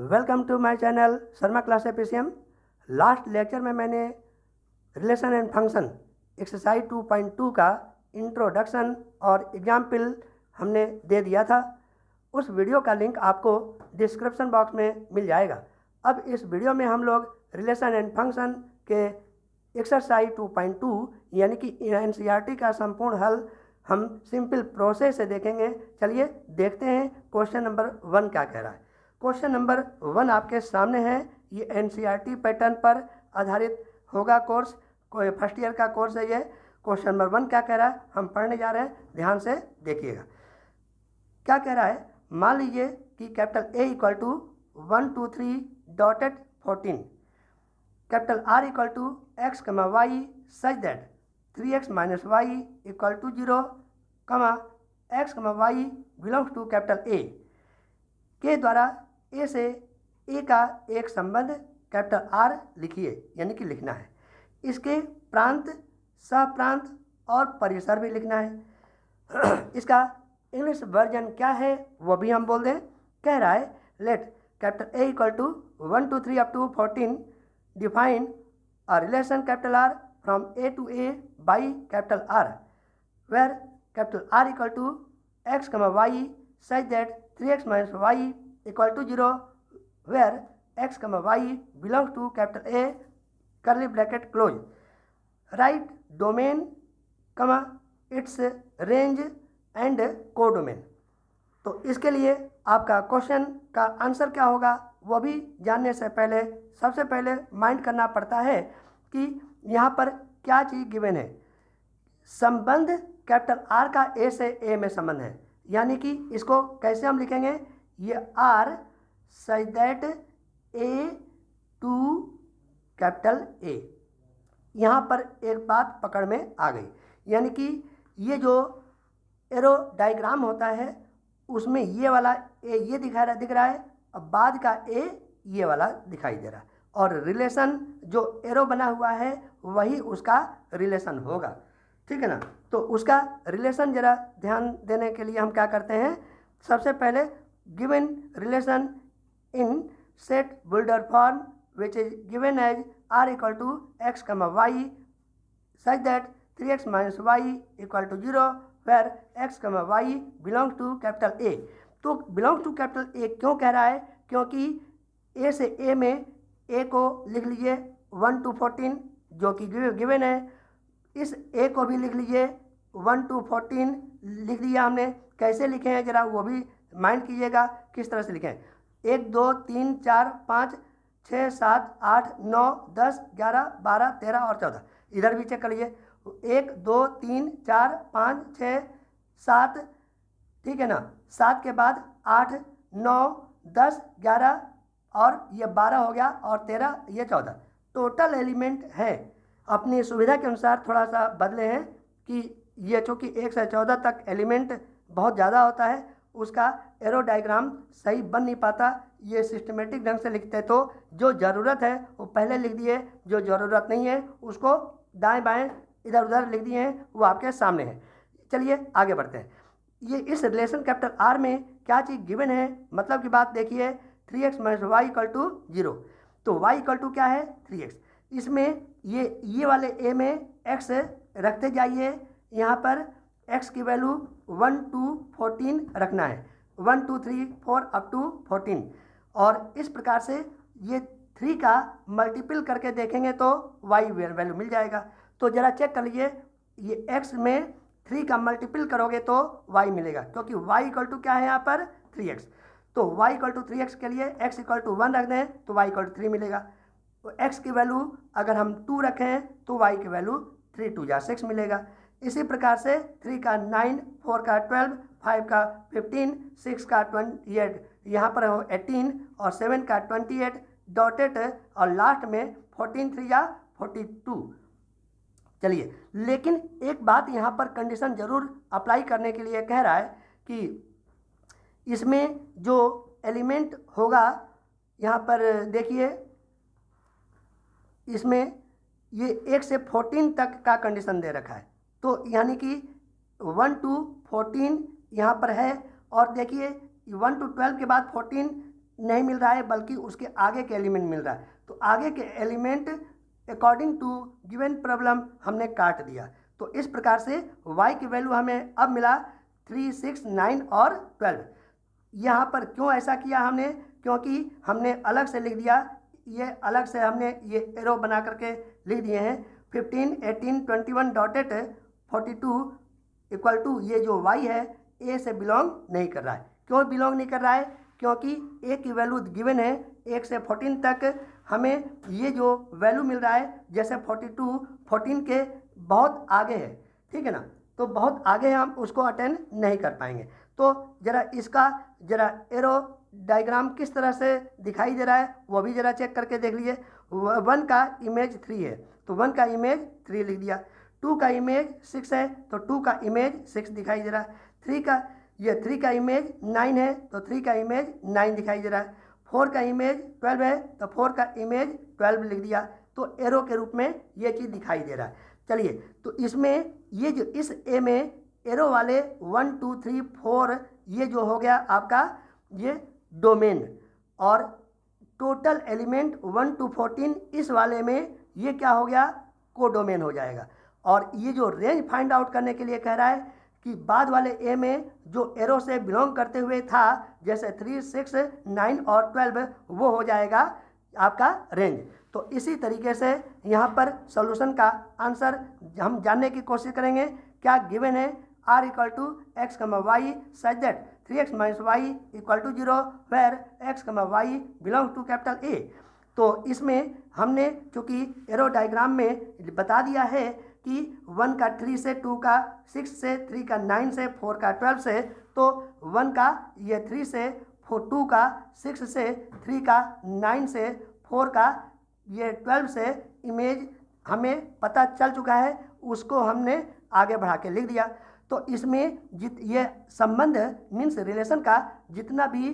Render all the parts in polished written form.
Welcome to my channel Sharma class APCM. Last lecture में मैंने relation and function exercise 2.2 का introduction और example हमने दे दिया था। उस वीडियो का लिंक आपको डिस्क्रिप्शन बॉक्स में मिल जाएगा। अब इस वीडियो में हम लोग रिलेशन एंड फंक्शन के एक्सरसाइज 2.2 यानी कि एनसीईआरटी का संपूर्ण हल हम सिंपल प्रोसेस से देखेंगे। चलिए देखते हैं क्वेश्चन नंबर 1 क्या कह रहा है। क्वेश्चन नंबर 1 आपके सामने है। ये एनसीईआरटी पैटर्न पर आधारित होगा कोर्स, कोई फर्स्ट ईयर का कोर्स है ये। क्वेश्चन नंबर 1 क्या कह रहा है हम पढ़ने जा रहे हैं, ध्यान से देखिएगा। क्या कह रहा है, मान लीजिए कि capital A equal to 1 2 3 dotted 14, capital R equal to x, y such that 3x minus y equal to 0, x, y belongs to capital A के द्वारा A से A का एक संबंध कैपिटल R लिखिए, यानी कि लिखना है। इसके प्रांत, सह प्रांत और परिसर भी लिखना है। इसका इंग्लिश वर्जन क्या है वो भी हम बोल दें। कह रहा है let capital A equal to 1 2 3 up to 14 define a relation capital R from A to A by capital R where capital R equal to x, y such that 3x minus y equal to 0 where x, y belongs to capital A curly bracket close. Write domain, its range and codomain. तो इसके लिए आपका question का answer क्या होगा वो भी जानने से पहले सबसे पहले माइंड करना पड़ता है कि यहाँ पर क्या चीज़ गिवन है। संबंध कैपिटल R का A से A में संबंध है, यानी कि इसको कैसे हम लिखेंगे, ये R such that A to capital A। यहाँ पर एक बात पकड़ में आ गई, यानी कि ये जो एरो डायग्राम होता है उसमें ये वाला A ये दिख रहा है, अब बाद का A ये वाला दिखाई दे रहा है, और रिलेशन जो एरो बना हुआ है वही उसका रिलेशन होगा, ठीक है ना। तो उसका रिलेशन जरा ध्यान देने के लिए हम क्या करते हैं, सबसे पहले given relation in set builder form which is given as R equal to x, y such that 3x minus y equal to 0 where x, y belongs to capital A। तो बिलोंग्स टू कैपिटल A क्यों कह रहा है, क्योंकि A से A में A को लिख लीजिए 1 to 14 जो कि गिवन है, इस A को भी लिख लीजिए 1 to 14 लिख दिया हमने। कैसे लिखे हैं जरा वो भी माइंड कीजिएगा, किस तरह से लिखें। 1 2 3 4 5 6 7 8 9 10 11 12 13 और 14, इधर भी चेक कर लीजिए 1 2 3 4 5 6 7, ठीक है ना। 7 के बाद 8 9 10 11 और ये 12 हो गया और 13 ये 14 टोटल एलिमेंट है। अपनी सुविधा के अनुसार थोड़ा सा बदले हैं कि ये चूँकि 1 से 14 तक एलिमेंट बहुत ज़्यादा होता है, उसका एरो डायग्राम सही बन नहीं पाता। ये सिस्टमेटिक ढंग से लिखते तो जो ज़रूरत है वो पहले लिख दिए, जो ज़रूरत नहीं है उसको दाएं बाएं इधर उधर लिख दिए हैं, वो आपके सामने है। चलिए आगे बढ़ते हैं। ये इस रिलेशन कैपिटल R में क्या चीज़ गिवन है, मतलब की बात देखिए 3x minus y equal to 0, तो y इक्वल टू क्या है 3x। इसमें ये वाले A में x रखते जाइए, यहाँ पर x की वैल्यू 1 to 14 रखना है, 1 2 3 4 अप टू 14, और इस प्रकार से ये 3 का मल्टीपल करके देखेंगे तो y वैल्यू मिल जाएगा। तो ज़रा चेक कर लीजिए, ये x में 3 का मल्टीपल करोगे तो y मिलेगा, क्योंकि y इक्वल टू क्या है यहाँ पर 3x। तो y इक्वल टू 3x के लिए x इक्वल टू 1 रख दें तो y इक्वल टू 3 मिलेगा। तो x की वैल्यू अगर हम 2 रखें तो y की वैल्यू 3 2 जा 6 मिलेगा। इसी प्रकार से 3 का 9, 4 का 12, 5 का 15, 6 का 28, यहाँ पर हो 18 और 7 का 28 डॉटेड, और लास्ट में 14 3 या 42। चलिए, लेकिन एक बात यहाँ पर कंडीशन जरूर अप्लाई करने के लिए कह रहा है कि इसमें जो एलिमेंट होगा, यहाँ पर देखिए इसमें ये 1 से 14 तक का कंडीशन दे रखा है, तो यानी कि 1 to 14 यहाँ पर है, और देखिए 1 to 12 के बाद 14 नहीं मिल रहा है बल्कि उसके आगे के एलिमेंट मिल रहा है। तो आगे के element according to given problem हमने काट दिया। तो इस प्रकार से y की वैल्यू हमें अब मिला 3, 6, 9 और 12। यहाँ पर क्यों ऐसा किया हमने, क्योंकि हमने अलग से लिख दिया, ये अलग से हमने ये एरो बना करके लिख दिए हैं 15, 18, 21 डॉटेड 42 इक्वल टू ये जो y है a से बिलोंग नहीं कर रहा है। क्यों बिलोंग नहीं कर रहा है, क्योंकि a की वैल्यू गिवन है 1 से 14 तक, हमें ये जो वैल्यू मिल रहा है जैसे 42 14 के बहुत आगे है, ठीक है ना, तो बहुत आगे हम उसको अटेंड नहीं कर पाएंगे। तो जरा इसका जरा एरो डायग्राम किस तरह से दिखाई दे रहा है वो भी जरा चेक करके देख लीजिए। 1 का इमेज 3 है तो 1 का इमेज 3 लिख दिया, 2 का इमेज 6 है तो 2 का इमेज 6 दिखाई दे रहा है, 3 का इमेज 9 है तो 3 का इमेज 9 दिखाई दे रहा है, 4 का इमेज 12 है तो 4 का इमेज 12 लिख दिया। तो एरो के रूप में ये चीज़ दिखाई दे रहा है। चलिए, तो इसमें ये जो इस ए में एरो वाले 1, 2, 3, 4 ये जो हो गया आपका ये डोमेन, और टोटल एलिमेंट 1 to 14 इस वाले में ये क्या हो गया, कोडोमेन हो जाएगा। और ये जो रेंज फाइंड आउट करने के लिए कह रहा है कि बाद वाले ए में जो एरो से बिलोंग करते हुए था जैसे 3, 6, 9 और 12 वो हो जाएगा आपका रेंज। तो इसी तरीके से यहाँ पर सॉल्यूशन का आंसर हम जानने की कोशिश करेंगे। क्या गिवन है r equal to x y such that 3x minus y equal to 0 where x y belong to capital A। तो इसमें हमने चूँकि एरो डायग्राम में बता दिया है कि 1 का 3 से, 2 का 6 से, 3 का 9 से, 4 का 12 से, तो 1 का ये 3 से, 2 का 6 से, 3 का 9 से, 4 का ये 12 से इमेज हमें पता चल चुका है, उसको हमने आगे बढ़ा के लिख दिया। तो इसमें ये संबंध मीन्स रिलेशन का जितना भी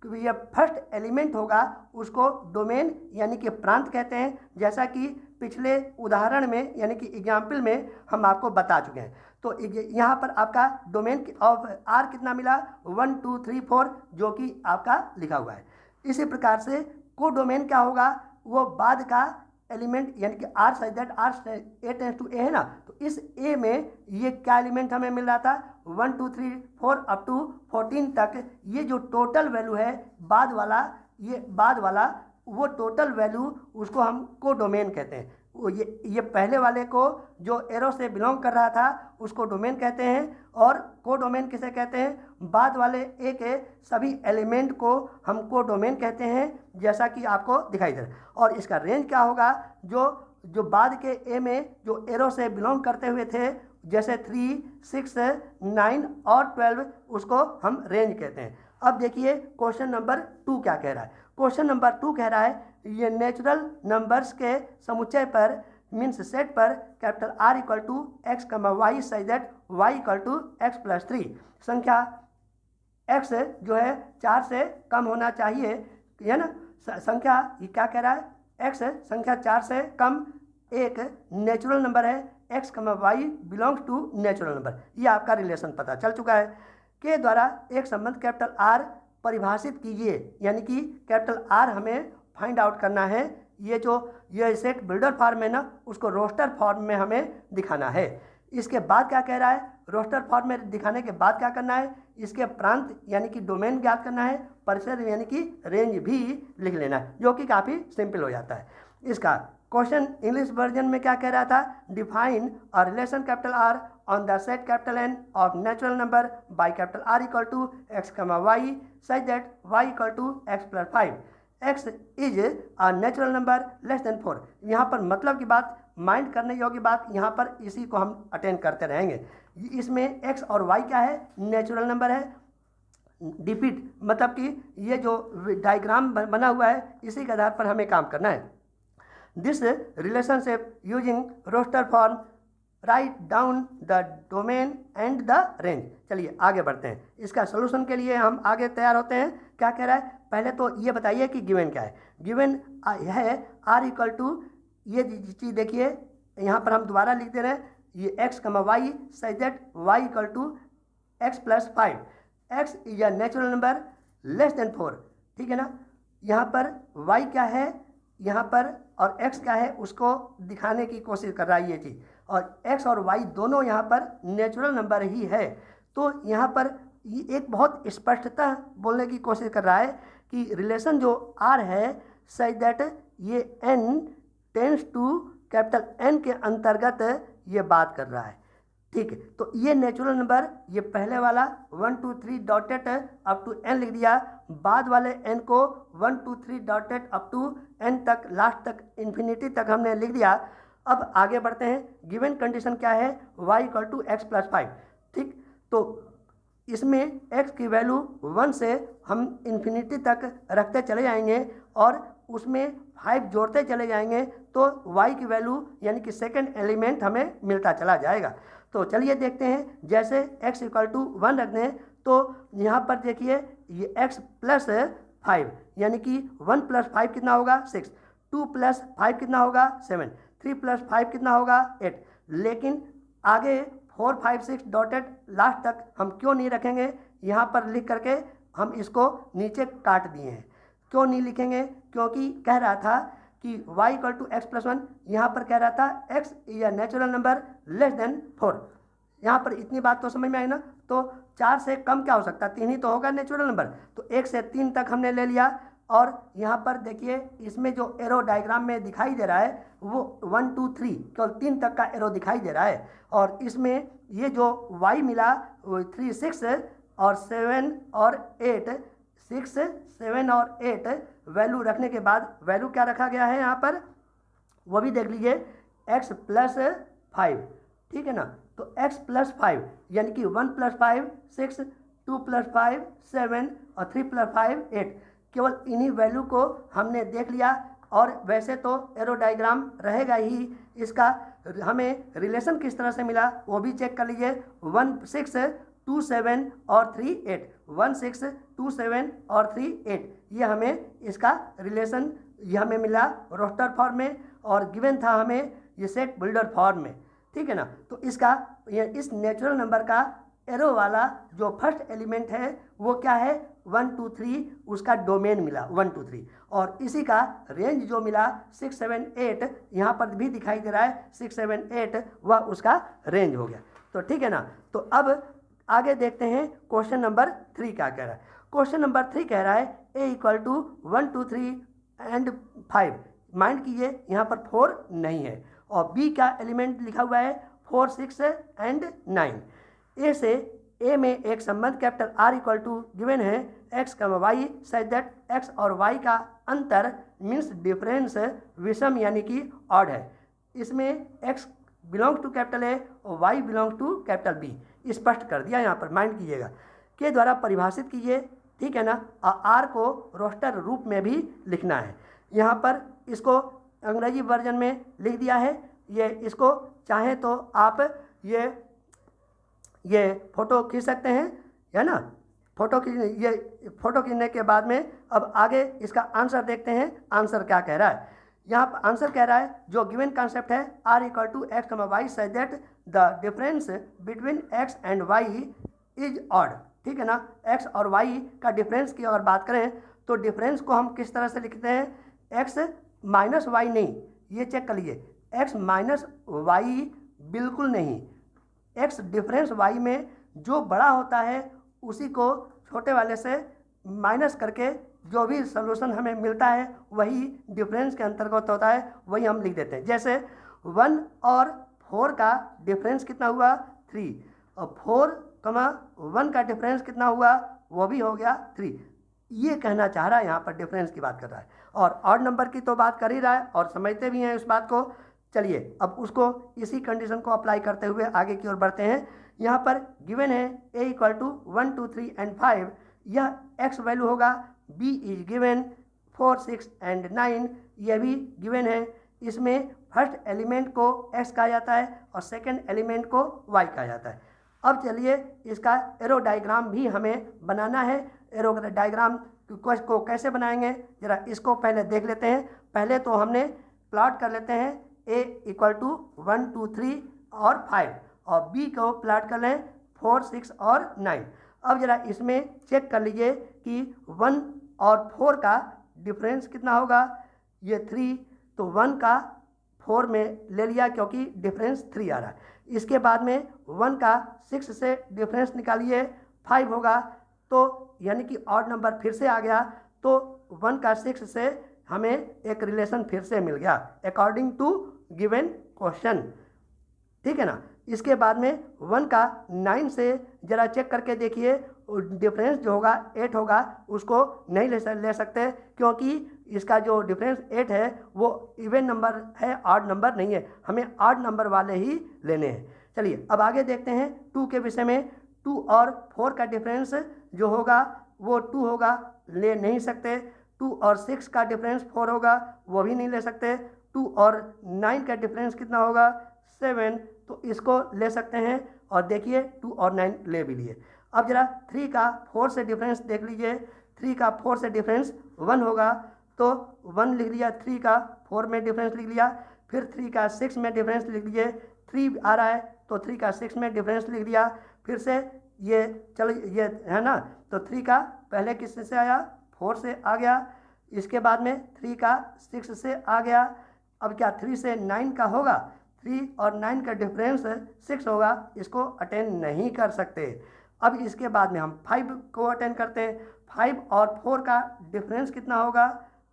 ये फर्स्ट एलिमेंट होगा उसको डोमेन यानी कि प्रांत कहते हैं, जैसा कि पिछले उदाहरण में यानी कि एग्जाम्पल में हम आपको बता चुके हैं। तो यहाँ पर आपका डोमेन ऑफ आर कितना मिला 1, 2, 3, 4 जो कि आपका लिखा हुआ है। इसी प्रकार से को डोमेन क्या होगा, वो बाद का एलिमेंट यानी कि R such that R a tends to a है ना, तो इस ए में ये क्या एलिमेंट हमें मिल रहा था 1, 2, 3, 4 अप टू 14 तक, ये जो टोटल वैल्यू है बाद वाला वो टोटल वैल्यू उसको हम को डोमेन कहते हैं। वो ये पहले वाले को जो एरो से बिलोंग कर रहा था उसको डोमेन कहते हैं, और को डोमेन किसे कहते हैं, बाद वाले ए के सभी एलिमेंट को हम को डोमेन कहते हैं, जैसा कि आपको दिखाई दे रहा है। और इसका रेंज क्या होगा, जो बाद के ए में जो एरो से बिलोंग करते हुए थे जैसे 3, 6, 9 और 12 उसको हम रेंज कहते हैं। अब देखिए क्वेश्चन नंबर 2 क्या कह रहा है। क्वेश्चन नंबर 2 कह रहा है ये नेचुरल नंबर्स के समुच्चय पर मीन्स सेट पर capital R equal to x y such that y equal to x plus 3 संख्या x जो है 4 से कम होना चाहिए, है ना। संख्या ये क्या कह रहा है, x संख्या 4 से कम एक नेचुरल नंबर है, x y belongs to natural number. ये आपका रिलेशन पता चल चुका है। के द्वारा एक संबंध कैपिटल R परिभाषित कीजिए, यानी कि कैपिटल R हमें फाइंड आउट करना है। ये सेट बिल्डर फॉर्म है ना, उसको रोस्टर फॉर्म में हमें दिखाना है। इसके बाद क्या कह रहा है, रोस्टर फॉर्म में दिखाने के बाद क्या करना है, इसके प्रांत यानी कि डोमेन ज्ञात करना है, परिसर यानी कि रेंज भी लिख लेना है, जो कि काफ़ी सिंपल हो जाता है। इसका क्वेश्चन इंग्लिश वर्जन में क्या कह रहा था, define a relation capital R on the set capital N of natural number by capital R equal to x y such that y equal to x plus 5 x is a natural number less than 4। यहाँ पर मतलब की बात, mind करने योग्य बात, यहाँ पर इसी को हम अटेंड करते रहेंगे। इसमें x और y क्या है, नेचुरल नंबर है। डिफिट मतलब कि ये जो डायग्राम बना हुआ है इसी के आधार पर हमें काम करना है। This relationship using roster form write down the domain and the range. चलिए आगे बढ़ते हैं। इसका सोल्यूशन के लिए हम आगे तैयार होते हैं। क्या कह रहा है, पहले तो ये बताइए कि गिवन क्या है। गिवन है R इक्वल टू, ये चीज़ देखिए यहाँ पर हम दोबारा लिख दे रहे हैं, ये x y such that y equal to x plus 5। x is a natural number less than 4, ठीक है ना। यहाँ पर y क्या है यहाँ पर और x क्या है उसको दिखाने की कोशिश कर रहा है ये चीज़, और x और y दोनों यहाँ पर नेचुरल नंबर ही है। तो यहाँ पर ये एक बहुत स्पष्टता बोलने की कोशिश कर रहा है कि रिलेशन जो R है सच दैट ये n tends to capital N के अंतर्गत ये बात कर रहा है। ठीक है, तो ये नेचुरल नंबर, ये पहले वाला 1 2 3 डॉटेड अप टू n लिख दिया, बाद वाले n को 1 2 3 डॉटेड अप टू n तक, लास्ट तक इन्फिनिटी तक हमने लिख दिया। अब आगे बढ़ते हैं। गिवन कंडीशन क्या है, y equal to x plus 5। ठीक, तो इसमें x की वैल्यू 1 से हम इन्फिनिटी तक रखते चले जाएंगे और उसमें 5 जोड़ते चले जाएंगे, तो y की वैल्यू यानी कि सेकेंड एलिमेंट हमें मिलता चला जाएगा। तो चलिए देखते हैं, जैसे x इक्वल टू 1 रख दें तो यहाँ पर देखिए ये x प्लस 5 यानी कि 1 प्लस 5 कितना होगा 6, 2 प्लस 5 कितना होगा 7, 3 प्लस 5 कितना होगा 8। लेकिन आगे 4 5 6 डॉटेड लास्ट तक हम क्यों नहीं रखेंगे, यहाँ पर लिख करके हम इसको नीचे काट दिए हैं। क्यों नहीं लिखेंगे, क्योंकि कह रहा था कि y equal to x plus 1, यहाँ पर कह रहा था x is a natural number less than 4। यहाँ पर इतनी बात तो समझ में आई ना। तो 4 से कम क्या हो सकता है, 3 ही तो होगा नेचुरल नंबर। तो 1 से 3 तक हमने ले लिया, और यहाँ पर देखिए इसमें जो एरो डायग्राम में दिखाई दे रहा है वो 1 2 3 केवल 3 तक का एरो दिखाई दे रहा है, और इसमें ये जो y मिला वो 3 6 और 7 और 8, 6 7 और 8 वैल्यू रखने के बाद वैल्यू क्या रखा गया है यहाँ पर वो भी देख लीजिए, x प्लस 5। ठीक है ना, तो x प्लस 5 यानी कि 1 प्लस 5 6, 2 प्लस 5 7 और 3 प्लस 5 8। केवल इन्हीं वैल्यू को हमने देख लिया, और वैसे तो एरो डायग्राम रहेगा ही, इसका हमें रिलेशन किस तरह से मिला वो भी चेक कर लीजिए। 1 6 2 7 और 3 8, 1 6 2 7 और 3 8, ये हमें इसका रिलेशन ये हमें मिला रोस्टर फॉर्म में, और गिवन था हमें ये सेट बिल्डर फॉर्म में। ठीक है ना, तो इसका ये इस नेचुरल नंबर का एरो वाला जो फर्स्ट एलिमेंट है वो क्या है 1 2 3, उसका डोमेन मिला 1 2 3, और इसी का रेंज जो मिला 6 7 8, यहाँ पर भी दिखाई दे रहा है 6 7 8, वह उसका रेंज हो गया। तो ठीक है ना, तो अब आगे देखते हैं क्वेश्चन नंबर 3 क्या कह रहा है। क्वेश्चन नंबर 3 कह रहा है a equal to 1 2 3 and 5। Mind कीजिए यहाँ पर 4 नहीं है, और b का एलिमेंट लिखा हुआ है 4 6 एंड 9। ए से ए में एक संबंध capital R equal to given है x y such that x और y का अंतर मीन्स डिफरेंस विषम यानी कि ऑड है। इसमें x belongs to capital A और y belongs to capital B, स्पष्ट कर दिया यहाँ पर, माइंड कीजिएगा, के द्वारा परिभाषित कीजिए। ठीक है ना, R को रोस्टर रूप में भी लिखना है। यहाँ पर इसको अंग्रेजी वर्जन में लिख दिया है, ये इसको चाहें तो आप ये फोटो खींच सकते हैं, है ना। फोटो खींचने के बाद में अब आगे इसका आंसर देखते हैं, आंसर क्या कह रहा है। यहाँ पर आंसर कह रहा है जो गिवन कॉन्सेप्ट है R equal to x y such that the difference between x and y is odd. ठीक है ना, x और y का डिफरेंस की अगर बात करें तो डिफरेंस को हम किस तरह से लिखते हैं, x माइनस वाई नहीं, ये चेक कर लीजिए, x माइनस वाई बिल्कुल नहीं, x डिफरेंस y में जो बड़ा होता है उसी को छोटे वाले से माइनस करके जो भी सोल्यूशन हमें मिलता है वही डिफरेंस के अंतर्गत होता है, वही हम लिख देते हैं। जैसे 1 और 4 का डिफरेंस कितना हुआ 3, और 4, 1 का डिफरेंस कितना हुआ वो भी हो गया 3। ये कहना चाह रहा है, यहाँ पर डिफरेंस की बात कर रहा है, और ऑड नंबर की तो बात कर ही रहा है और समझते भी हैं इस बात को। चलिए अब उसको इसी कंडीशन को अप्लाई करते हुए आगे की ओर बढ़ते हैं। यहाँ पर गिवन है a इक्वल टू 1 2 3 एंड 5, यह x वैल्यू होगा, b इज गिवन 4 6 एंड 9, यह भी गिवन है। इसमें फर्स्ट एलिमेंट को x कहा जाता है और सेकंड एलिमेंट को y कहा जाता है। अब चलिए इसका एरो डायग्राम भी हमें बनाना है। एरो डायग्राम को कैसे बनाएंगे जरा इसको पहले देख लेते हैं। पहले तो हमने प्लॉट कर लेते हैं a इक्वल टू 1 2 3 और 5, और b को प्लॉट कर लें 4 6 और 9। अब जरा इसमें चेक कर लीजिए कि 1 और 4 का डिफरेंस कितना होगा, ये 3, तो 1 का 4 में ले लिया क्योंकि डिफरेंस 3 आ रहा है। इसके बाद में 1 का 6 से डिफरेंस निकालिए 5 होगा, तो यानी कि ऑड नंबर फिर से आ गया, तो 1 का 6 से हमें एक रिलेशन फिर से मिल गया अकॉर्डिंग टू गिवन क्वेश्चन, ठीक है ना। इसके बाद में 1 का 9 से जरा चेक करके देखिए, डिफरेंस जो होगा 8 होगा, उसको नहीं ले सकते क्योंकि इसका जो डिफरेंस 8 है वो इवन नंबर है, ऑड नंबर नहीं है, हमें ऑड नंबर वाले ही लेने हैं। चलिए अब आगे देखते हैं 2 के विषय में। 2 और 4 का डिफरेंस जो होगा वो 2 होगा, ले नहीं सकते। 2 और 6 का डिफरेंस 4 होगा, वो भी नहीं ले सकते। 2 और 9 का डिफरेंस कितना होगा, 7, तो इसको ले सकते हैं। और देखिए 2 और 9 ले भी लिए। अब जरा 3 का 4 से डिफरेंस देख लीजिए। 3 का 4 से डिफरेंस 1 होगा, तो 1 लिख लिया, 3 का 4 में डिफरेंस लिख लिया। फिर 3 का 6 में डिफरेंस लिख लीजिए, 3 आ रहा है तो 3 का 6 में डिफरेंस लिख दिया। फिर से ये चलो ये है ना, तो 3 का पहले किससे से आया, 4 से आ गया। इसके बाद में 3 का 6 से आ गया। अब क्या 3 से 9 का होगा, 3 और 9 का डिफरेंस 6 होगा, इसको अटेंड नहीं कर सकते। अब इसके बाद में हम 5 को अटेंड करते हैं। 5 और 4 का डिफरेंस कितना होगा,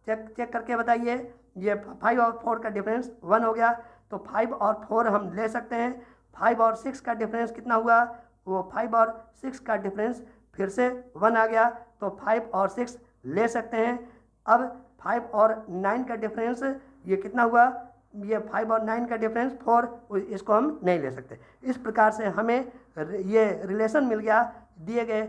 चेक करके बताइए। ये 5 और 4 का डिफरेंस 1 हो गया, तो 5 और 4 हम ले सकते हैं। 5 और 6 का डिफरेंस कितना हुआ, वो 5 और 6 का डिफरेंस फिर से 1 आ गया, तो 5 और 6 ले सकते हैं। अब 5 और 9 का डिफरेंस ये कितना हुआ, ये 5 और 9 का डिफरेंस 4, इसको हम नहीं ले सकते। इस प्रकार से हमें ये रिलेशन मिल गया दिए गए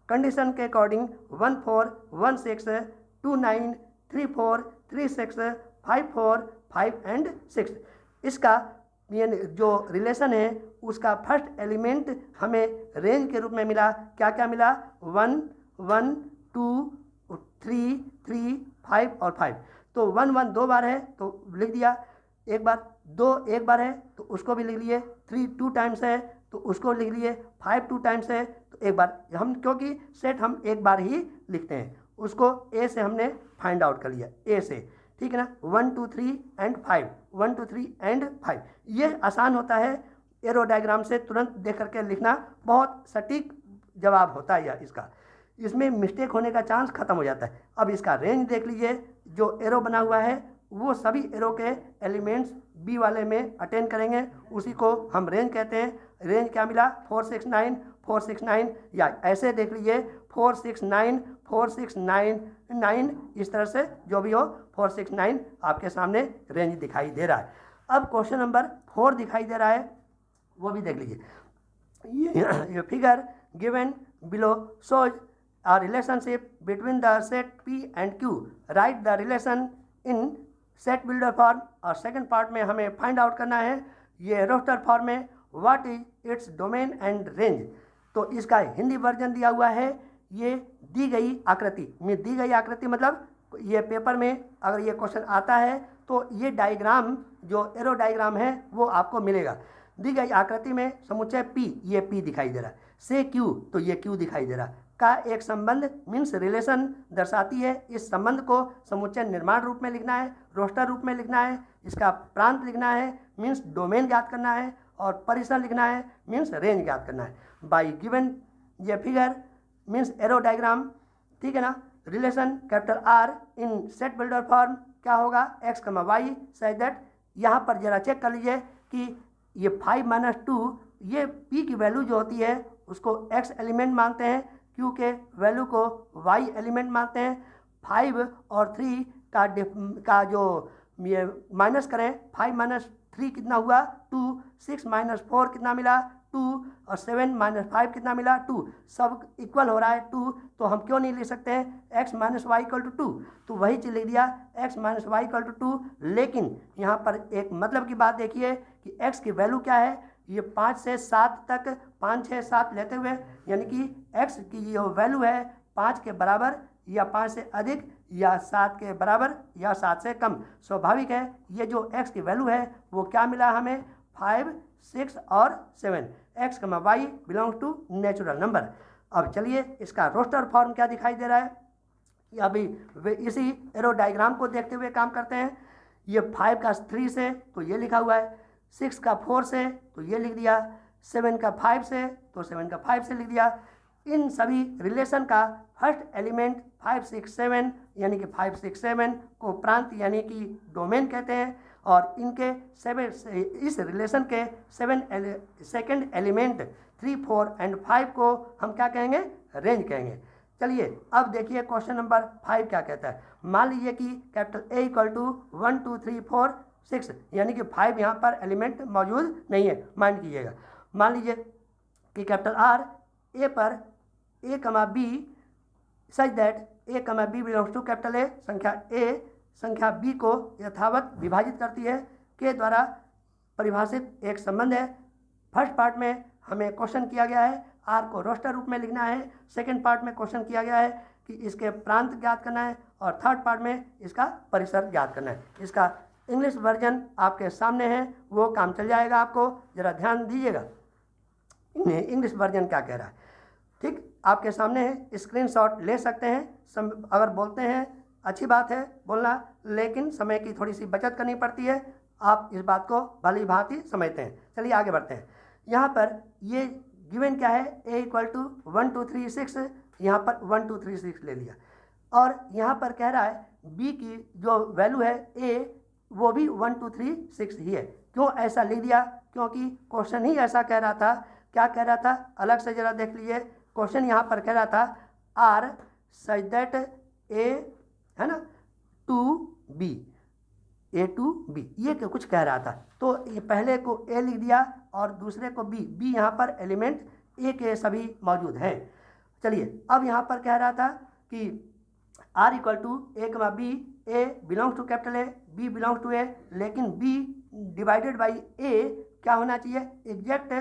कंडीशन के अकॉर्डिंग 1 4 1 6 2 9 3 4 3 6 5 4 5 एंड 6। इसका ये जो रिलेशन है उसका फर्स्ट एलिमेंट हमें रेंज के रूप में मिला। क्या क्या मिला, 1 1 2 3 3 5 और 5। तो 1 1 2 बार है तो लिख दिया एक बार, 2 एक बार है तो उसको भी लिख लिए, 3 2 टाइम्स है तो उसको लिख लिए, 5 2 टाइम्स है तो एक बार। हम क्योंकि सेट हम एक बार ही लिखते हैं, उसको ए से हमने फाइंड आउट कर लिया, ए से, ठीक है ना। 1 2 3 एंड 5, 1 2 3 एंड 5। ये आसान होता है, एरो डायग्राम से तुरंत देख करके लिखना बहुत सटीक जवाब होता है यह इसका, इसमें मिस्टेक होने का चांस खत्म हो जाता है। अब इसका रेंज देख लीजिए, जो एरो बना हुआ है वो सभी एरो के एलिमेंट्स बी वाले में अटेंड करेंगे, उसी को हम रेंज कहते हैं। रेंज क्या मिला, 4 6 9 4 6 9, या ऐसे देख लीजिए 4 6 9 4 6 9 9, इस तरह से जो भी हो 4 6 9 आपके सामने रेंज दिखाई दे रहा है। अब क्वेश्चन नंबर 4 दिखाई दे रहा है, वो भी देख लीजिए। ये figure given below shows a relationship between the set P and Q. Write the relation in set builder form। और सेकंड पार्ट में हमें फाइंड आउट करना है ये रोस्टर फॉर्म में what is its domain and range. तो इसका Hindi version दिया हुआ है, ये दी गई आकृति में, दी गई आकृति मतलब ये पेपर में अगर ये क्वेश्चन आता है तो ये डायग्राम जो एरो डायग्राम है वो आपको मिलेगा। दी गई आकृति में समुच्चय P, ये P दिखाई दे रहा है, से Q, तो ये Q दिखाई दे रहा है, का एक संबंध मीन्स रिलेशन दर्शाती है। इस संबंध को समुच्चय निर्माण रूप में लिखना है, रोस्टर रूप में लिखना है, इसका प्रांत लिखना है मीन्स डोमेन ज्ञात करना है, और परिसर लिखना है मीन्स रेंज ज्ञात करना है। बाई गिवन ये फिगर मीन्स एरो डायग्राम, ठीक है ना। रिलेशन कैपिटल R इन सेट बिल्डर फॉर्म क्या होगा, x, y सच दैट। यहाँ पर जरा चेक कर लीजिए कि ये 5 - 2, ये P की वैल्यू जो होती है उसको x एलिमेंट मानते हैं, Q के वैल्यू को y एलिमेंट मानते हैं। 5 और 3 का जो ये माइनस करें, 5 - 3 कितना हुआ 2, 6 - 4 कितना मिला 2, और 7 - 5 कितना मिला 2, सब इक्वल हो रहा है 2, तो हम क्यों नहीं ले सकते हैं x - y = 2, तो वही चीज़ लिख दिया x - y = 2। लेकिन यहाँ पर एक मतलब की बात देखिए कि x की वैल्यू क्या है, ये 5 से 7 तक, 5 6 7 लेते हुए, यानी कि x की जो वैल्यू है 5 के बराबर या 5 से अधिक या 7 के बराबर या 7 से कम। स्वाभाविक है ये जो x की वैल्यू है वो क्या मिला हमें 5 6 और 7, x, y belongs to natural number. अब चलिए इसका रोस्टर फॉर्म क्या दिखाई दे रहा है, अभी इसी एरो डायग्राम को देखते हुए काम करते हैं। ये 5 का 3 से तो ये लिखा हुआ है, 6 का 4 से तो ये लिख दिया, 7 का 5 से तो 7 का 5 से लिख दिया। इन सभी रिलेशन का फर्स्ट एलिमेंट 5 6 7 यानी कि 5 6 7 को प्रांत यानी कि डोमेन कहते हैं, और इनके इस रिलेशन के सेकंड एलिमेंट 3 4 एंड 5 को हम क्या कहेंगे, रेंज कहेंगे। चलिए अब देखिए क्वेश्चन नंबर 5 क्या कहता है। मान लीजिए कि कैपिटल A इक्वल टू 1 2 3 4 6 यानी कि 5 यहाँ पर एलिमेंट मौजूद नहीं है, माइंड कीजिएगा। मान लीजिए कि कैपिटल R A पर A comma B such that A comma B belongs to capital A, संख्या A संख्या B को यथावत विभाजित करती है के द्वारा परिभाषित एक संबंध है। फर्स्ट पार्ट में हमें क्वेश्चन किया गया है आर को रोस्टर रूप में लिखना है, सेकंड पार्ट में क्वेश्चन किया गया है कि इसके प्रांत ज्ञात करना है, और थर्ड पार्ट में इसका परिसर ज्ञात करना है। इसका इंग्लिश वर्जन आपके सामने है, वो काम चल जाएगा आपको, जरा ध्यान दीजिएगा इंग्लिश वर्जन क्या कह रहा है। ठीक आपके सामने है, स्क्रीनशॉट ले सकते हैं। अगर बोलते हैं अच्छी बात है बोलना, लेकिन समय की थोड़ी सी बचत करनी पड़ती है, आप इस बात को भली भांति समझते हैं। चलिए आगे बढ़ते हैं। यहाँ पर ये गिवन क्या है, a इक्वल टू 1 2 3 6, यहाँ पर 1 2 3 6 ले लिया, और यहाँ पर कह रहा है b की जो वैल्यू है a वो भी 1 2 3 6 ही है। क्यों ऐसा लिख दिया, क्योंकि क्वेश्चन ही ऐसा कह रहा था। क्या कह रहा था, अलग से जरा देख लीजिए। क्वेश्चन यहाँ पर कह रहा था आर सच दैट a है ना to b, a to b, ये कुछ कह रहा था, तो ये पहले को a लिख दिया और दूसरे को b। b यहाँ पर एलिमेंट a के सभी मौजूद हैं। चलिए अब यहाँ पर कह रहा था कि r equal to a comma b, a belongs to capital A, b belongs to a, लेकिन b डिवाइडेड बाई a क्या होना चाहिए, एग्जैक्ट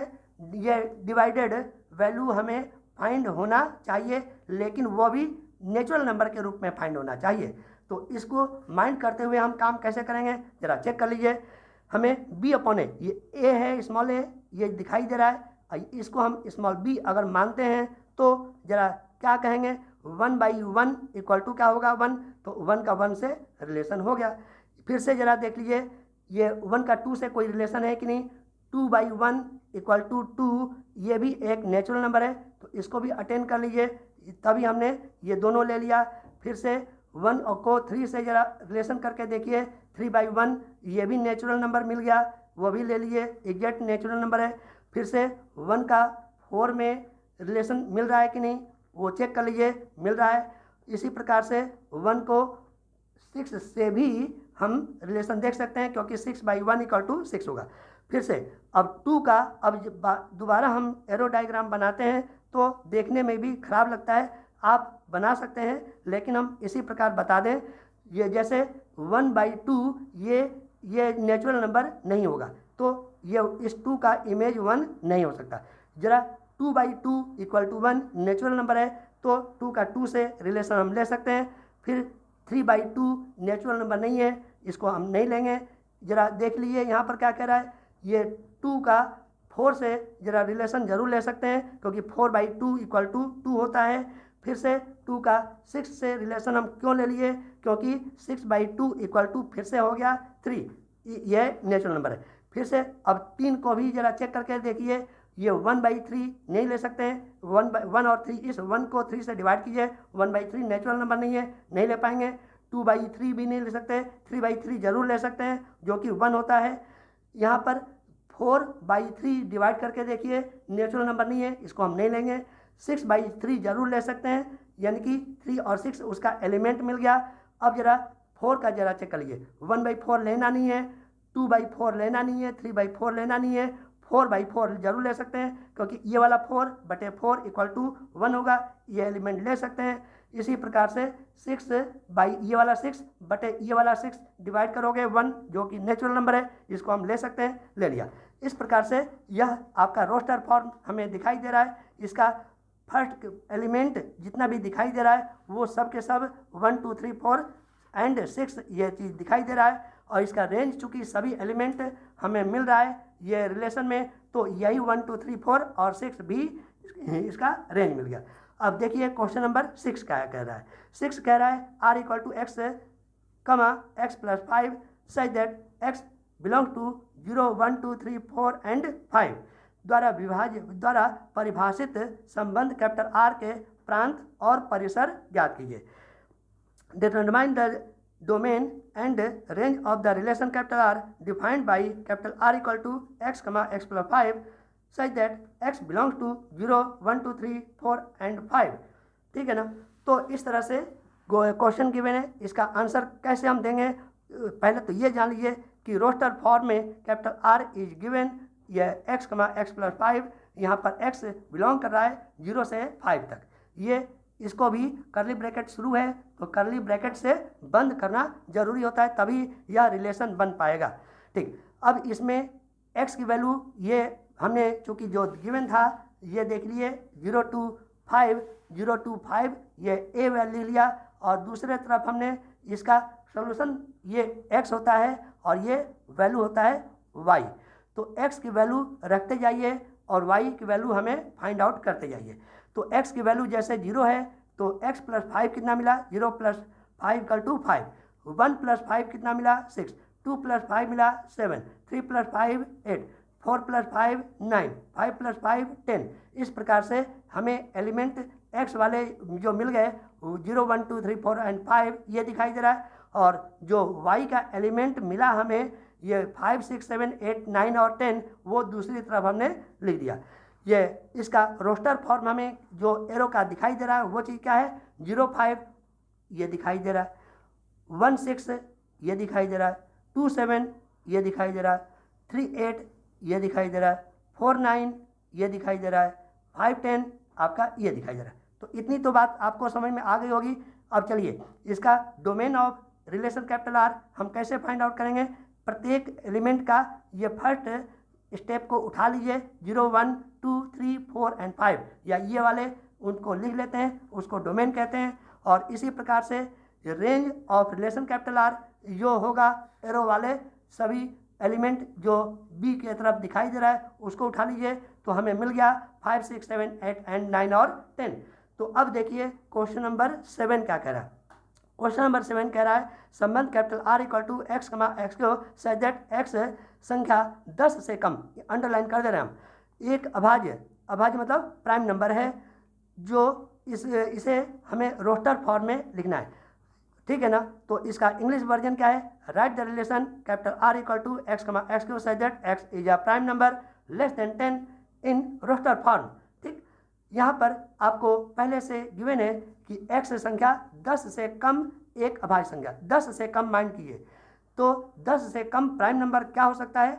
ये डिवाइडेड वैल्यू हमें फाइंड होना चाहिए, लेकिन वो भी नेचुरल नंबर के रूप में फाइंड होना चाहिए। तो इसको माइंड करते हुए हम काम कैसे करेंगे, जरा चेक कर लीजिए। हमें b अपॉन ए, ये a है स्मॉल a, ये दिखाई दे रहा है, इसको हम स्मॉल b अगर मानते हैं तो जरा क्या कहेंगे, 1 बाई 1 इक्वल टू क्या होगा 1, तो 1 का 1 से रिलेशन हो गया। फिर से जरा देख लीजिए ये 1 का 2 से कोई रिलेशन है कि नहीं, 2 बाई 1 इक्वल टू 2, ये भी एक नेचुरल नंबर है, तो इसको भी अटेंड कर लीजिए। तभी हमने ये दोनों ले लिया। फिर से 1 और को 3 से जरा रिलेशन करके देखिए, 3 बाई 1 ये भी नेचुरल नंबर मिल गया, वो भी ले लिए, एग्जैक्ट नेचुरल नंबर है। फिर से 1 का 4 में रिलेशन मिल रहा है कि नहीं, वो चेक कर लीजिए, मिल रहा है। इसी प्रकार से 1 को 6 से भी हम रिलेशन देख सकते हैं, क्योंकि 6 बाई 1 इक्वल टू 6 होगा। फिर से अब 2 का अब दोबारा हम एरो डायग्राम बनाते हैं तो देखने में भी खराब लगता है, आप बना सकते हैं, लेकिन हम इसी प्रकार बता दें, ये जैसे 1 बाई 2 ये नेचुरल नंबर नहीं होगा, तो ये इस 2 का इमेज 1 नहीं हो सकता। जरा 2 by 2 equal to 1 natural number है, तो 2 का 2 से रिलेशन हम ले सकते हैं। फिर 3 बाई 2 नेचुरल नंबर नहीं है, इसको हम नहीं लेंगे। जरा देख लीजिए यहाँ पर क्या कह रहा है, ये 2 का 4 से जरा रिलेशन जरूर ले सकते हैं, क्योंकि 4 बाई 2 इक्वल टू 2 होता है। फिर से 2 का 6 से रिलेशन हम क्यों ले लिए, क्योंकि 6 बाई 2 इक्वल टू फिर से हो गया 3, ये नेचुरल नंबर है। फिर से अब 3 को भी जरा चेक करके देखिए, ये 1 बाई 3 नहीं ले सकते हैं, 1 और 3, इस 1 को 3 से डिवाइड कीजिए, 1 बाई 3 नेचुरल नंबर नहीं है, नहीं ले पाएंगे। 2 बाई 3 भी नहीं ले सकते, 3 बाई 3 जरूर ले सकते हैं, जो कि 1 होता है। यहाँ पर 4 बाई 3 डिवाइड करके देखिए, नेचुरल नंबर नहीं है, इसको हम नहीं लेंगे। 6 बाई 3 जरूर ले सकते हैं, यानी कि 3 और 6 उसका एलिमेंट मिल गया। अब जरा 4 का जरा चेक कर लीजिए, 1 बाई 4 लेना नहीं है, 2 बाई 4 लेना नहीं है, 3 बाई 4 लेना नहीं है, 4 बाई 4 जरूर ले सकते हैं, क्योंकि ये वाला 4 बटे 4 इक्वल टू 1 होगा, ये एलिमेंट ले सकते हैं। इसी प्रकार से 6 बाई ये वाला 6 बटे ये वाला 6 डिवाइड करोगे 1, जो कि नेचुरल नंबर है, इसको हम ले सकते हैं, ले लिया। इस प्रकार से यह आपका रोस्टर फॉर्म हमें दिखाई दे रहा है। इसका फर्स्ट एलिमेंट जितना भी दिखाई दे रहा है वो सब के सब 1 2 3 4 एंड 6 ये चीज़ दिखाई दे रहा है, और इसका रेंज चूँकि सभी एलिमेंट हमें मिल रहा है ये रिलेशन में, तो यही 1 2 3 4 और 6 भी इसका रेंज मिल गया। अब देखिए क्वेश्चन नंबर 6 क्या कह रहा है। 6 कह रहा है R equal to x comma x plus 5 such that x belong to 0 1 2 3 4 and 5 द्वारा परिभाषित संबंध कैपिटल आर के प्रांत और परिसर ज्ञात कीजिए। Determine the domain and range of the relation capital R defined by capital R equal to x comma x plus 5 such that x belongs to 0 1 2 3 4 and 5। ठीक है ना। तो इस तरह से क्वेश्चन गिवन है, इसका आंसर कैसे हम देंगे। पहले तो ये जान लीजिए कि रोस्टर फॉर्म में कैपिटल आर इज गिवन, यह एक्स कमा एक्स प्लस 5, यहाँ पर एक्स बिलोंग कर रहा है 0 से 5 तक। ये इसको भी करली ब्रैकेट शुरू है तो करली ब्रैकेट से बंद करना जरूरी होता है, तभी यह रिलेशन बन पाएगा। ठीक, अब इसमें एक्स की वैल्यू ये हमने चूँकि जो गिवन था ये देख लिए 0 to 5 ये ए वैल्यू लिया, और दूसरे तरफ हमने इसका सोल्यूशन ये एक्स होता है और ये वैल्यू होता है वाई। तो एक्स की वैल्यू रखते जाइए और वाई की वैल्यू हमें फाइंड आउट करते जाइए। तो एक्स की वैल्यू जैसे 0 है तो एक्स प्लस 5 कितना मिला, 0 प्लस 5 इक्वल टू 5, 1 प्लस 5 कितना मिला 6, 2 प्लस 5 मिला 7, 3 प्लस 5 8, 4 प्लस 5 9, 5 प्लस 5 10। इस प्रकार से हमें एलिमेंट एक्स वाले जो मिल गए 0 1 2 3 4 एंड 5 ये दिखाई दे रहा है, और जो वाई का एलिमेंट मिला हमें ये 5 6 7 8 9 और 10 वो दूसरी तरफ हमने लिख दिया। ये इसका रोस्टर फॉर्म हमें जो एरो का दिखाई दे रहा है वो चीज़ क्या है, 0 5 ये दिखाई दे रहा है, 1 6 ये दिखाई दे रहा है, 2 7 ये दिखाई दे रहा है, 3 8 ये दिखाई दे रहा है, 4 9 ये दिखाई दे रहा है, 5 10 आपका ये दिखाई दे रहा है। तो इतनी तो बात आपको समझ में आ गई होगी। अब चलिए इसका domain of relation capital are हम कैसे फाइंड आउट करेंगे। प्रत्येक एलिमेंट का ये फर्स्ट स्टेप को उठा लीजिए, 0 1 2 3 4 एंड 5 या ये वाले उनको लिख लेते हैं, उसको डोमेन कहते हैं। और इसी प्रकार से range of relation capital are जो होगा एरो वाले सभी एलिमेंट जो बी की तरफ दिखाई दे रहा है उसको उठा लीजिए, तो हमें मिल गया 5 6 7 8 एंड 9 और 10। तो अब देखिए क्वेश्चन नंबर 7 क्या कह रहा है। क्वेश्चन नंबर 7 कह रहा है संबंध capital R equal to x comma x को सच दैट एक्स संख्या 10 से कम, अंडरलाइन कर दे रहे हैं हम, एक अभाज्य मतलब प्राइम नंबर है जो इसे हमें रोस्टर फॉर्म में लिखना है। ठीक है ना। तो इसका इंग्लिश वर्जन क्या है, write the relation capital R equal to x comma x को such that x is a prime number less than 10 in roster form. ठीक, यहाँ पर आपको पहले से गिवन है कि एक्स संख्या 10 से कम एक अभाज्य संख्या, 10 से कम माइंड कीजिए। तो 10 से कम प्राइम नंबर क्या हो सकता है,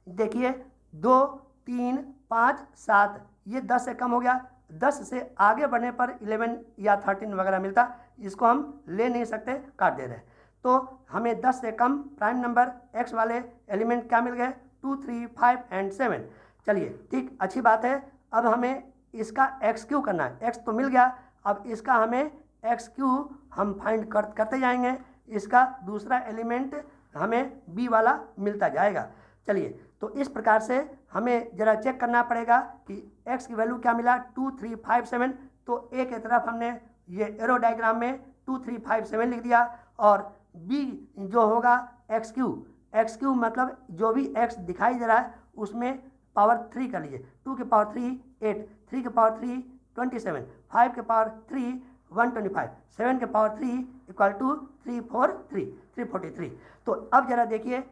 देखिए 2 3 5 7 ये 10 से कम हो गया। 10 से आगे बढ़ने पर 11 या 13 वगैरह मिलता, इसको हम ले नहीं सकते, काट दे रहे हैं। तो हमें 10 से कम प्राइम नंबर एक्स वाले एलिमेंट क्या मिल गए, 2 3 5 एंड 7। चलिए ठीक, अच्छी बात है। अब हमें इसका एक्स क्यू करना है, एक्स तो मिल गया, अब इसका हमें एक्स क्यू हम फाइंड करते जाएंगे। इसका दूसरा एलिमेंट हमें बी वाला मिलता जाएगा। चलिए तो इस प्रकार से हमें ज़रा चेक करना पड़ेगा कि एक्स की वैल्यू क्या मिला, 2 3 5 7। तो ए के तरफ हमने ये एरो डायग्राम में 2 3 5 7 लिख दिया, और बी जो होगा एक्स क्यू मतलब जो भी एक्स दिखाई दे रहा है उसमें पावर 3 कर लीजिए। 2 के पावर 3 8, 3 के पावर 3 27, 5 के पावर 3 125, 7 के पावर 3 इक्वल टू 343। तो अब जरा देखिए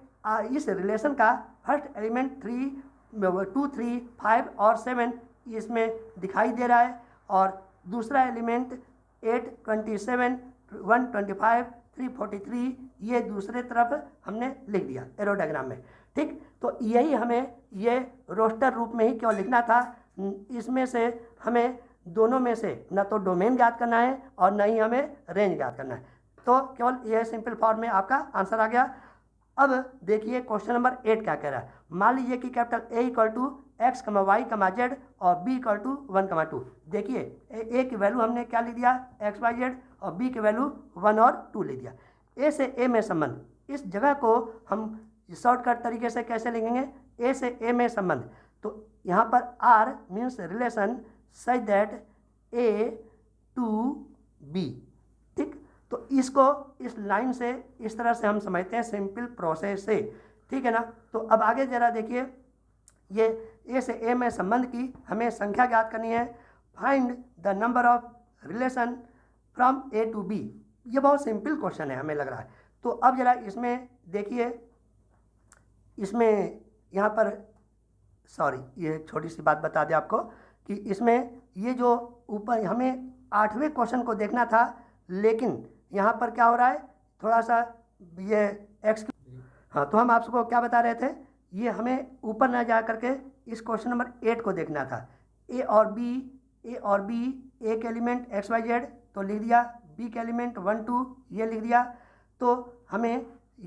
इस रिलेशन का फर्स्ट एलिमेंट 2 3 5 और 7 इसमें दिखाई दे रहा है, और दूसरा एलिमेंट 8 27 125 343 ये दूसरे तरफ हमने लिख दिया एरो डायग्राम में। ठीक, तो यही हमें ये रोस्टर रूप में ही क्यों लिखना था। इसमें से हमें दोनों में से न तो डोमेन ज्ञात करना है और न ही हमें रेंज ज्ञात करना है। तो केवल यह सिंपल फॉर्म में आपका आंसर आ गया। अब देखिए क्वेश्चन नंबर 8 क्या कह रहा है। मान लीजिए कि capital A equal to x comma y comma z और बी इक्वल टू 1 कमा 2। देखिए ए की वैल्यू हमने क्या लिख दिया, एक्स वाई जेड, और बी की वैल्यू 1 और 2 लिख दिया। ए से ए में संबंध, इस जगह को हम शॉर्टकट तरीके से कैसे लिखेंगे, ए से ए में संबंध। तो यहाँ पर R means relation such that A to B। ठीक, तो इसको इस लाइन से इस तरह से हम समझते हैं सिंपल प्रोसेस से। ठीक है ना। तो अब आगे जरा देखिए, ये ए से ए में संबंध की हमें संख्या ज्ञात करनी है। Find the number of relation from A to B. ये बहुत सिंपल क्वेश्चन है हमें लग रहा है। तो अब जरा इसमें देखिए, इसमें यहाँ पर ये छोटी सी बात बता दें आपको कि इसमें ये जो ऊपर हमें 8वें क्वेश्चन को देखना था, लेकिन यहाँ पर क्या हो रहा है, थोड़ा सा ये एक्स, हाँ, तो हम आपको क्या बता रहे थे, ये हमें ऊपर ना जा करके इस क्वेश्चन नंबर 8 को देखना था। ए और बी, ए के एलिमेंट एक्स वाई जेड तो लिख दिया, बी के एलिमेंट 1 2 ये लिख दिया। तो हमें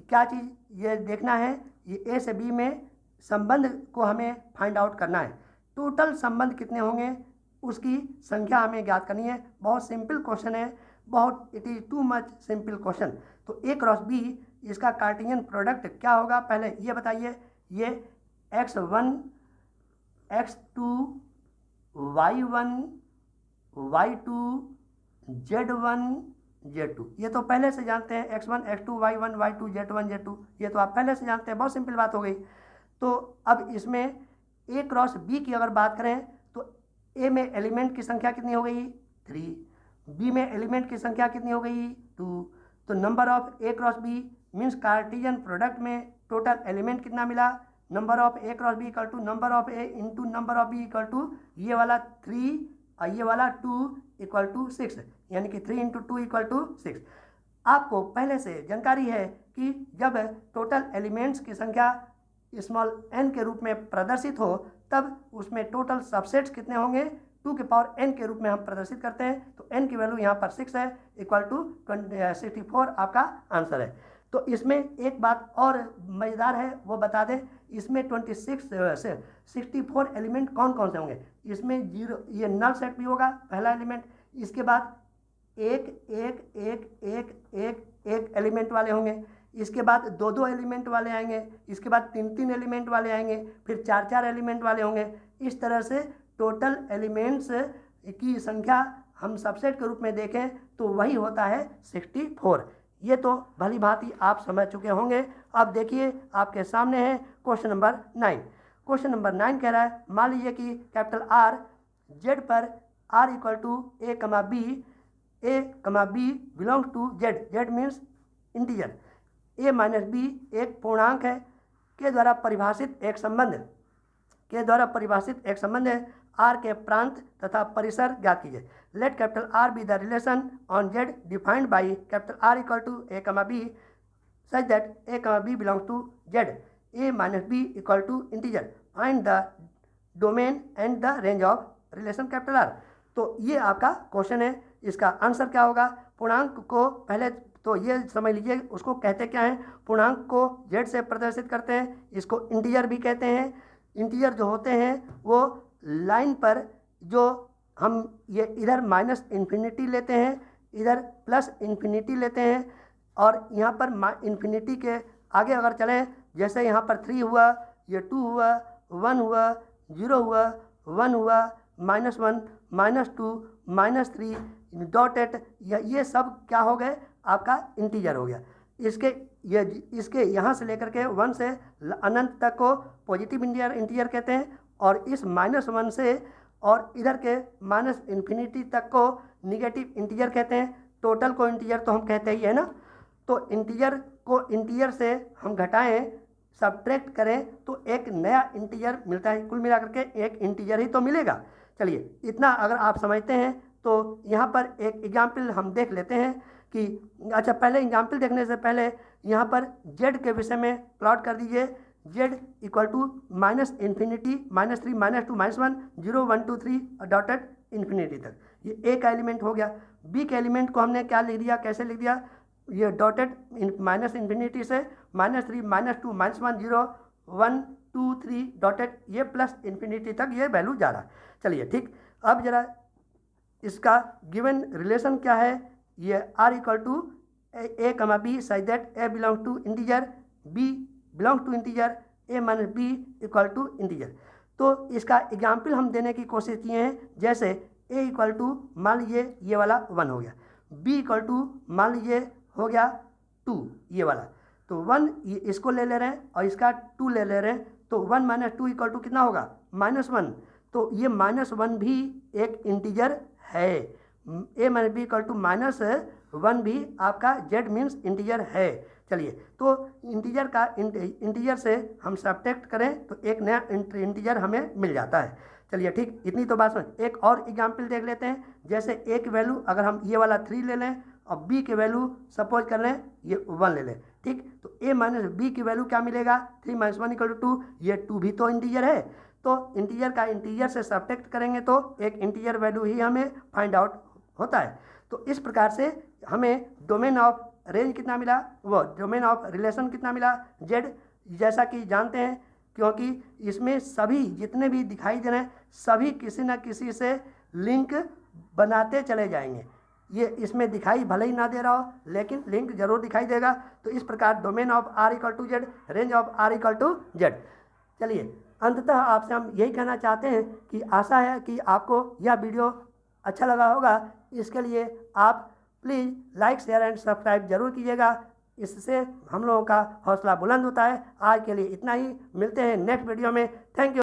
क्या चीज़ ये देखना है, ये ए से बी में संबंध को हमें फाइंड आउट करना है। टोटल संबंध कितने होंगे उसकी संख्या हमें ज्ञात करनी है। बहुत सिंपल क्वेश्चन है, बहुत, it is too much simple question. तो ए क्रॉस बी, इसका कार्टेशियन प्रोडक्ट क्या होगा पहले ये बताइए। ये x1 x2 y1 y2 z1 z2, ये तो पहले से जानते हैं। x1 x2 y1 y2 z1 z2, ये तो आप पहले से जानते हैं, बहुत सिंपल बात हो गई। तो अब इसमें a क्रॉस b की अगर बात करें तो a में एलिमेंट की संख्या कितनी हो गई 3, b में एलिमेंट की संख्या कितनी हो गई 2। तो number of a cross b means Cartesian product में टोटल एलिमेंट कितना मिला, number of a cross b equal to number of a into number of b equal to ये वाला 3 और ये वाला 2 इक्वल टू 6, यानी कि 3 इंटू 2 इक्वल टू 6। आपको पहले से जानकारी है कि जब टोटल एलिमेंट्स की संख्या स्मॉल n के रूप में प्रदर्शित हो तब उसमें टोटल सबसेट्स कितने होंगे 2 के पावर n के रूप में हम प्रदर्शित करते हैं। तो n की वैल्यू यहाँ पर 6 है, इक्वल टू 64 आपका आंसर है। तो इसमें एक बात और मज़ेदार है वो बता दें, इसमें 64 एलिमेंट कौन कौन से होंगे। इसमें 0 ये नल सेट भी होगा पहला एलिमेंट, इसके बाद एक एक एक एक एक एक एलिमेंट वाले होंगे, इसके बाद 2 एलिमेंट वाले आएंगे, इसके बाद 3 एलिमेंट वाले आएंगे, फिर 4 एलिमेंट वाले होंगे। इस तरह से टोटल एलिमेंट्स की संख्या हम सबसेट के रूप में देखें तो वही होता है 64। ये तो भली भांति आप समझ चुके होंगे। अब देखिए आपके सामने है क्वेश्चन नंबर 9। क्वेश्चन नंबर 9 कह रहा है, मान लीजिए कि कैपिटल आर जेड पर r equal to a comma b belongs to Z means integer, a minus b एक पूर्णांक है के द्वारा परिभाषित एक संबंध है। r के प्रांत तथा परिसर ज्ञात कीजिए। Let capital R be the relation on Z defined by capital R equal to a b such that a b belongs to Z, a minus b equal to integer, find the domain and the range of relation capital R। तो ये आपका question है, इसका answer क्या होगा। पूर्णांक को पहले तो ये समझ लीजिए उसको कहते क्या हैं, पूर्णांक को Z से प्रदर्शित करते हैं, इसको इंटीजर भी कहते हैं। इंटीजर जो होते हैं वो लाइन पर जो हम ये इधर माइनस इन्फिनिटी लेते हैं, इधर प्लस इन्फिनिटी लेते हैं, और यहाँ पर इन्फिनिटी के आगे अगर चलें, जैसे यहाँ पर 3 हुआ, ये 2 हुआ, 1 हुआ, 0 हुआ, 1 हुआ, -1, -2, -3 डॉटेड, ये सब क्या हो गए आपका इंटीजर हो गया। इसके यहाँ से लेकर के 1 से अनंत तक को पॉजिटिव इंटीजर कहते हैं, और इस -1 से और इधर के माइनस इन्फिनिटी तक को निगेटिव इंटीजर कहते हैं। टोटल को इंटीजर तो हम कहते ही है ना। तो इंटीजर को इंटीजर से हम घटाएं, सब्ट्रैक्ट करें तो एक नया इंटीजर मिलता है, कुल मिलाकर के एक इंटीजर ही तो मिलेगा। चलिए इतना अगर आप समझते हैं तो यहाँ पर एक एग्जाम्पल हम देख लेते हैं कि अच्छा, पहले एग्जाम्पल देखने से पहले यहाँ पर जेड के विषय में प्लॉट कर दीजिए। Z equal to minus infinity, -3, -2, -1, 0, 1, 2, 3 dotted infinity तक, ये ए का एलिमेंट हो गया। बी के एलिमेंट को हमने क्या लिख दिया, कैसे लिख दिया, ये डॉटेड माइनस इन्फिनिटी से -3, -2, -1, 0, 1, 2, 3 डॉटेड ये प्लस इन्फिनिटी तक ये वैल्यू जा रहा है। चलिए ठीक, अब जरा इसका गिवन रिलेशन क्या है, ये r equal to a comma b such that a belong to integer, b belong to integer, a minus b equal to integer. तो इसका एग्जाम्पल हम देने की कोशिश किए हैं, जैसे ए इक्वल टू मान लीजिए ये वाला 1 हो गया, बी इक्वल टू मान लीजिए हो गया 2 ये वाला, तो 1 इसको ले रहे हैं और इसका 2 ले रहे हैं, तो 1 माइनस 2 इक्वल टू कितना होगा -1। तो ये -1 भी एक इंटीजर है, ए माइनस बी इक्वल टू -1 भी आपका जेड मीन्स इंटीजर है। चलिए, तो इंटीजर से हम सब्ट्रैक्ट करें तो एक नया इंटीजर हमें मिल जाता है। चलिए ठीक, इतनी तो बात समझ। एक और एग्जाम्पल देख लेते हैं। जैसे ए की वैल्यू अगर हम ये वाला 3 ले लें और बी की वैल्यू सपोज कर लें ये 1 ले लें, ठीक, तो ए माइनस बी की वैल्यू क्या मिलेगा 3 - 1 = 2। ये 2 भी तो इंटीजर है, तो इंटीजर का इंटीजर से सब्ट्रैक्ट करेंगे तो एक इंटीजर वैल्यू ही हमें फाइंड आउट होता है। तो इस प्रकार से हमें डोमेन ऑफ रेंज कितना मिला, वो डोमेन ऑफ रिलेशन कितना मिला जेड, जैसा कि जानते हैं, क्योंकि इसमें सभी जितने भी दिखाई दे रहे हैं सभी किसी न किसी से लिंक बनाते चले जाएंगे। ये इसमें दिखाई भले ही ना दे रहा हो लेकिन लिंक जरूर दिखाई देगा। तो इस प्रकार domain of R = Z, range of R = Z। चलिए, अंततः आपसे हम यही कहना चाहते हैं कि आशा है कि आपको यह वीडियो अच्छा लगा होगा। इसके लिए आप please like, share and subscribe जरूर कीजिएगा, इससे हम लोगों का हौसला बुलंद होता है। आज के लिए इतना ही, मिलते हैं नेक्स्ट वीडियो में। Thank you.